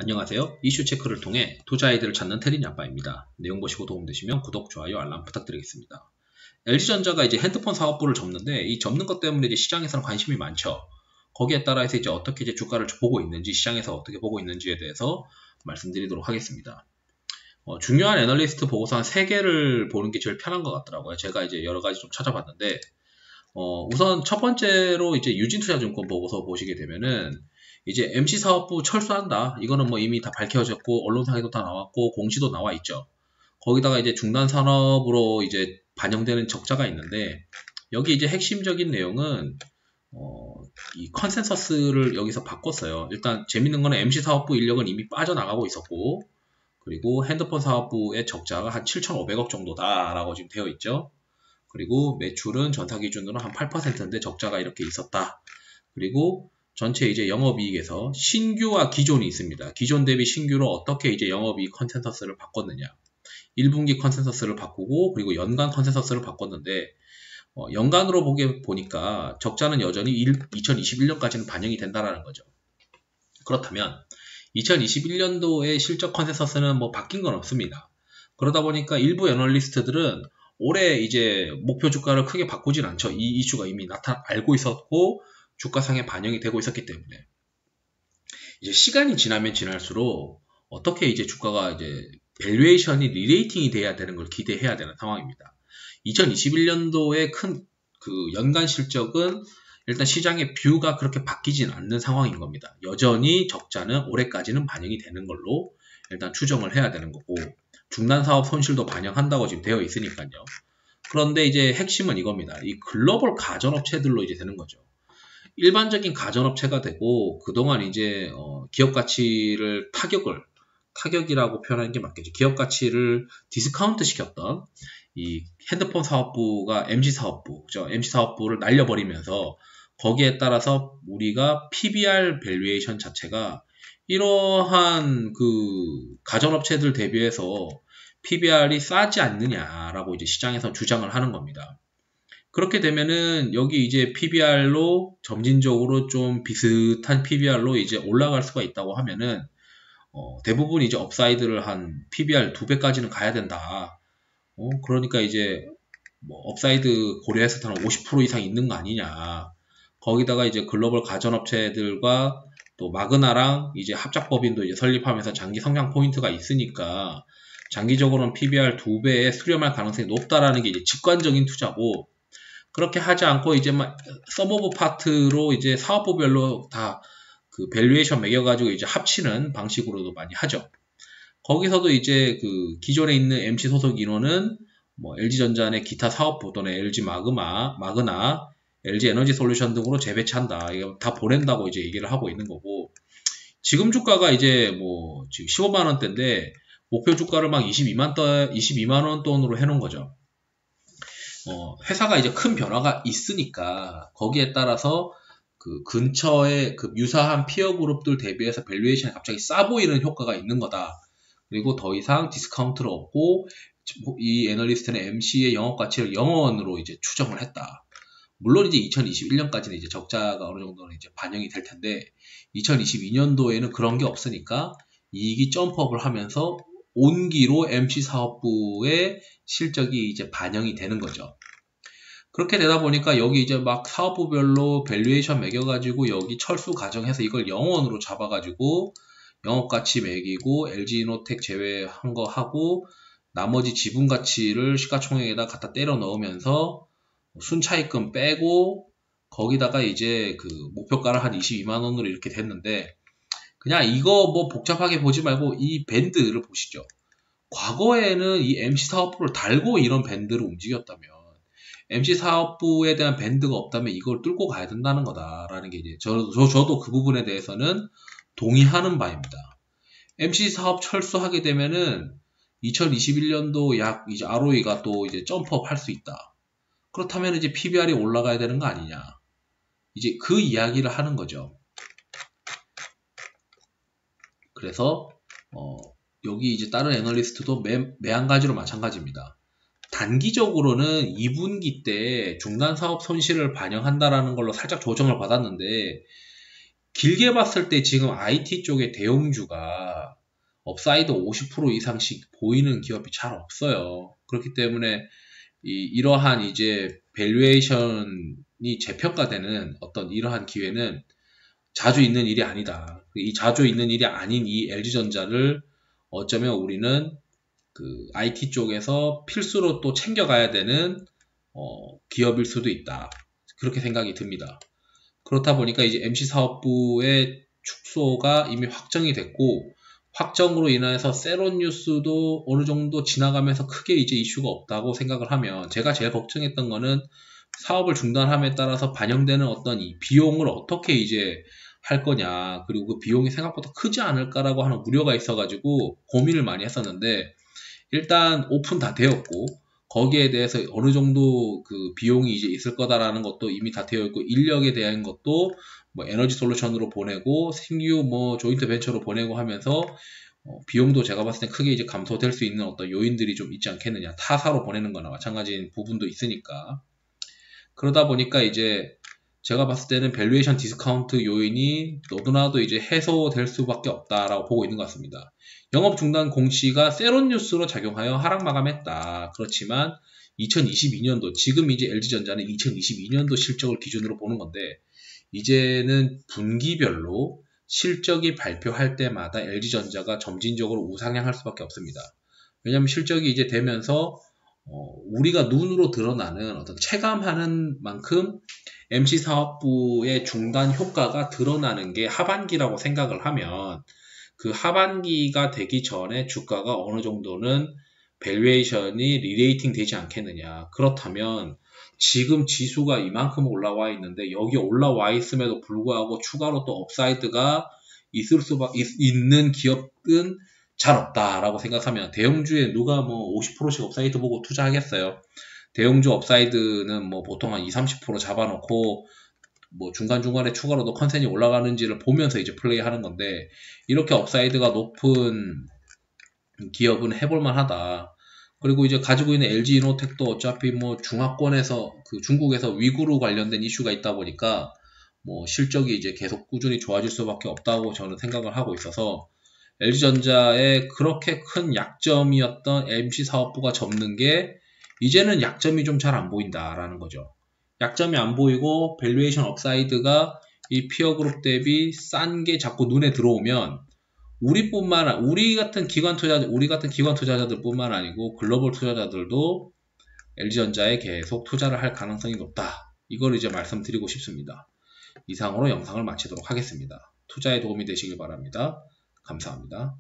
안녕하세요. 이슈 체크를 통해 투자 아이디어를 찾는 테린이 아빠입니다. 내용 보시고 도움되시면 구독, 좋아요, 알람 부탁드리겠습니다. LG전자가 이제 핸드폰 사업부를 접는데 이 접는 것 때문에 이제 시장에서는 관심이 많죠. 거기에 따라서 이제 어떻게 이제 주가를 보고 있는지, 시장에서 어떻게 보고 있는지에 대해서 말씀드리도록 하겠습니다. 중요한 애널리스트 보고서 한 3개를 보는 게 제일 편한 것 같더라고요. 제가 이제 여러 가지 좀 찾아봤는데, 우선 첫 번째로 이제 유진투자증권 보고서 보시게 되면은 이제 MC 사업부 철수한다. 이거는 뭐 이미 다 밝혀졌고 언론상에도 다 나왔고 공시도 나와 있죠. 거기다가 이제 중단 산업으로 이제 반영되는 적자가 있는데 여기 이제 핵심적인 내용은 이 컨센서스를 여기서 바꿨어요. 일단 재밌는 거는 MC 사업부 인력은 이미 빠져나가고 있었고 그리고 핸드폰 사업부의 적자가 한 7,500억 정도다라고 지금 되어 있죠. 그리고 매출은 전사 기준으로 한 8%인데 적자가 이렇게 있었다. 그리고 전체 이제 영업이익에서 신규와 기존이 있습니다. 기존 대비 신규로 어떻게 이제 영업이익 컨센서스를 바꿨느냐. 1분기 컨센서스를 바꾸고 그리고 연간 컨센서스를 바꿨는데 연간으로 보니까 적자는 여전히 2021년까지는 반영이 된다라는 거죠. 그렇다면 2021년도의 실적 컨센서스는 뭐 바뀐 건 없습니다. 그러다 보니까 일부 애널리스트들은 올해 이제 목표 주가를 크게 바꾸진 않죠. 이 이슈가 이미 알고 있었고 주가상에 반영이 되고 있었기 때문에 이제 시간이 지나면 지날수록 어떻게 이제 주가가 이제 밸류에이션이 리레이팅이 돼야 되는 걸 기대해야 되는 상황입니다. 2021년도의 큰 그 연간 실적은 일단 시장의 뷰가 그렇게 바뀌진 않는 상황인 겁니다. 여전히 적자는 올해까지는 반영이 되는 걸로 일단 추정을 해야 되는 거고 중단사업 손실도 반영한다고 지금 되어 있으니까요. 그런데 이제 핵심은 이겁니다. 이 글로벌 가전업체들로 이제 되는 거죠. 일반적인 가전업체가 되고 그동안 이제 기업 가치를 타격이라고 표현하는 게 맞겠죠. 기업 가치를 디스카운트 시켰던 이 핸드폰 사업부가 MC 사업부, 그죠? MC 사업부를 날려버리면서 거기에 따라서 우리가 PBR 밸류에이션 자체가 이러한 그 가전업체들 대비해서 PBR이 싸지 않느냐라고 이제 시장에서 주장을 하는 겁니다. 그렇게 되면은 여기 이제 PBR로 점진적으로 좀 비슷한 PBR로 이제 올라갈 수가 있다고 하면은 대부분 이제 업사이드를 한 PBR 2배까지는 가야 된다. 그러니까 이제 뭐 업사이드 고려해서 한 50% 이상 있는 거 아니냐. 거기다가 이제 글로벌 가전업체들과 또 마그나랑 이제 합작법인도 이제 설립하면서 장기 성장 포인트가 있으니까 장기적으로는 PBR 2배에 수렴할 가능성이 높다라는 게 이제 직관적인 투자고 그렇게 하지 않고 이제 막 서브 오브 파트로 이제 사업부별로 다 그 밸류에이션 매겨가지고 이제 합치는 방식으로도 많이 하죠. 거기서도 이제 그 기존에 있는 MC 소속 인원은 뭐 LG전자 내 기타 사업부 또는 LG 마그나, LG 에너지 솔루션 등으로 재배치한다. 이거 다 보낸다고 이제 얘기를 하고 있는 거고 지금 주가가 이제 뭐 지금 15만 원대인데 목표 주가를 막 22만 원 돈으로 해놓은 거죠. 회사가 이제 큰 변화가 있으니까 거기에 따라서 그 근처에 그 유사한 피어 그룹들 대비해서 밸류에이션이 갑자기 싸 보이는 효과가 있는 거다. 그리고 더 이상 디스카운트를 없고 이 애널리스트는 MC의 영업 가치를 0원으로 이제 추정을 했다. 물론 이제 2021년까지는 이제 적자가 어느 정도는 이제 반영이 될 텐데 2022년도에는 그런 게 없으니까 이익이 점프업을 하면서 온기로 MC 사업부의 실적이 이제 반영이 되는 거죠. 그렇게 되다 보니까 여기 이제 막 사업부별로 밸류에이션 매겨가지고 여기 철수 가정해서 이걸 0원으로 잡아가지고 영업가치 매기고 LG이노텍 제외한 거 하고 나머지 지분 가치를 시가총액에다 갖다 때려 넣으면서 순차익금 빼고 거기다가 이제 그 목표가를 한 22만 원으로 이렇게 됐는데 그냥 이거 뭐 복잡하게 보지 말고 이 밴드를 보시죠. 과거에는 이 MC 사업부를 달고 이런 밴드를 움직였다면 MC 사업부에 대한 밴드가 없다면 이걸 뚫고 가야 된다는 거다라는 게 이제 저도 그 부분에 대해서는 동의하는 바입니다. MC 사업 철수하게 되면은 2021년도 약 이제 ROE가 또 이제 점프업 할 수 있다. 그렇다면 이제 PBR이 올라가야 되는 거 아니냐. 이제 그 이야기를 하는 거죠. 그래서 여기 이제 다른 애널리스트도 매 한 가지로 마찬가지입니다. 단기적으로는 2분기 때 중단 사업 손실을 반영한다라는 걸로 살짝 조정을 받았는데 길게 봤을 때 지금 IT 쪽의 대형주가 업사이드 50% 이상씩 보이는 기업이 잘 없어요. 그렇기 때문에 이러한 이제 밸류에이션이 재평가되는 어떤 이러한 기회는 자주 있는 일이 아니다. 이 자주 있는 일이 아닌 이 LG전자를 어쩌면 우리는 그 IT 쪽에서 필수로 또 챙겨가야 되는 기업일 수도 있다. 그렇게 생각이 듭니다. 그렇다 보니까 이제 MC사업부의 축소가 이미 확정이 됐고, 확정으로 인해서 세론 뉴스도 어느 정도 지나가면서 크게 이제 이슈가 없다고 생각을 하면, 제가 제일 걱정했던 거는 사업을 중단함에 따라서 반영되는 어떤 이 비용을 어떻게 이제 할 거냐, 그리고 그 비용이 생각보다 크지 않을까라고 하는 우려가 있어가지고 고민을 많이 했었는데, 일단 오픈 다 되었고, 거기에 대해서 어느 정도 그 비용이 이제 있을 거다라는 것도 이미 다 되어 있고, 인력에 대한 것도 뭐 에너지 솔루션으로 보내고, 신규 뭐 조인트 벤처로 보내고 하면서 비용도 제가 봤을 때 크게 이제 감소될 수 있는 어떤 요인들이 좀 있지 않겠느냐. 타사로 보내는 거나 마찬가지인 부분도 있으니까. 그러다 보니까 이제 제가 봤을 때는 밸류에이션 디스카운트 요인이 너도나도 이제 해소될 수밖에 없다라고 보고 있는 것 같습니다. 영업 중단 공시가 세론 뉴스로 작용하여 하락 마감했다. 그렇지만 2022년도, 지금 이제 LG전자는 2022년도 실적을 기준으로 보는 건데, 이제는 분기별로 실적이 발표할 때마다 LG전자가 점진적으로 우상향할 수밖에 없습니다. 왜냐하면 실적이 이제 되면서 우리가 눈으로 드러나는 어떤 체감하는 만큼 MC사업부의 중단 효과가 드러나는 게 하반기라고 생각을 하면, 그 하반기가 되기 전에 주가가 어느 정도는 밸류에이션이 리레이팅 되지 않겠느냐. 그렇다면 지금 지수가 이만큼 올라와 있는데, 여기 올라와 있음에도 불구하고 추가로 또 업사이드가 있을 수밖에 있는 기업은 잘 없다라고 생각하면, 대형주에 누가 뭐 50%씩 업사이드 보고 투자하겠어요? 대형주 업사이드는 뭐 보통 한 20-30% 잡아놓고 뭐 중간중간에 추가로 더 컨센이 올라가는지를 보면서 이제 플레이 하는 건데, 이렇게 업사이드가 높은 기업은 해볼만 하다. 그리고 이제 가지고 있는 LG이노텍도 어차피 뭐 중화권에서, 그 중국에서 위구르 관련된 이슈가 있다 보니까 뭐 실적이 이제 계속 꾸준히 좋아질 수밖에 없다고 저는 생각을 하고 있어서, LG전자의 그렇게 큰 약점이었던 MC사업부가 접는 게 이제는 약점이 좀 잘 안 보인다라는 거죠. 약점이 안 보이고 밸류에이션 업사이드가 이 피어그룹 대비 싼 게 자꾸 눈에 들어오면, 우리 같은 기관 투자자들뿐만 아니고 글로벌 투자자들도 LG전자에 계속 투자를 할 가능성이 높다. 이걸 이제 말씀드리고 싶습니다. 이상으로 영상을 마치도록 하겠습니다. 투자에 도움이 되시길 바랍니다. 감사합니다.